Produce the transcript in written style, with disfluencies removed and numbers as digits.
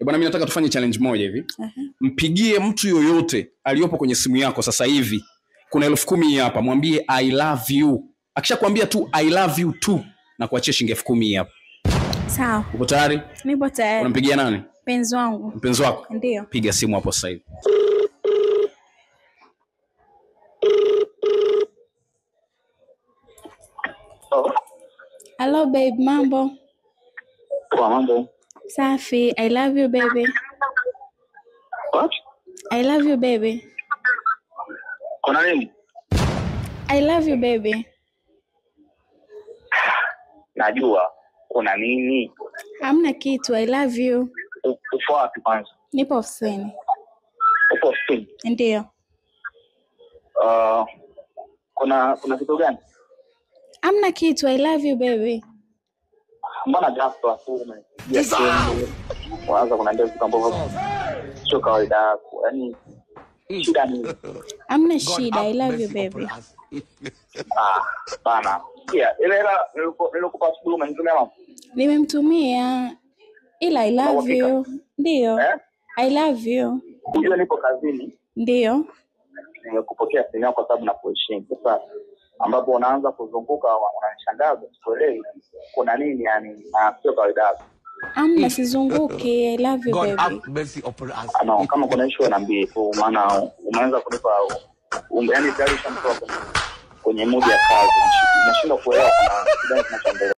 Bwana mimi nataka tufanye challenge moja hivi. Mpigie mtu yoyote aliyopo kwenye simu yako sasa hivi. Kuna 10,000 hapa, mwambie I love you. Akishakwambia tu I love you too na kuachia shilingi 10,000 hapa. Sawa. Uko tayari? Nipo tayari. Unampigia nani? Mpenzi wangu. Mpenzi wako? Ndio. Piga simu hapo sasa hivi. Hello babe, mambo? Kwa mambo. Safi. I love you baby. What? I love you baby. Kuna nini? I love you baby. Najua kuna nini? Hamna kitu. I love you. Uko wapi kwanza? Nipo ofisini. Uko ofisini? Ndio. Kuna kitu gani? Hamna kitu. I love you baby. Mbona ghafla ume? Yes. Kwanza kuna ndio kitu ambacho sio kawaida yako. Yaani shida ni Hamna shida. I love you baby. Bana. Yeah, ile nilikupa asubuhi umenitumia mama. Nimemtumia ila I love you. Ndio. I love you. Unajua nipo kazini. Ndio. Nimekupokea simu yako kwa sababu nakuheshimu. Sasa ambapo unaanza kuzunguka unanishangaza, sielewi kuna nini yani, na sio kawaida yako. Hamna, sizunguki. I love you baby. God have mercy upon us. No, kama kuna issue niambie tu, maana umeanza kunipa yani tayari shamtoa kwenye mood ya kazi. Nashindwa kuelewa kuna shida kinachoendelea.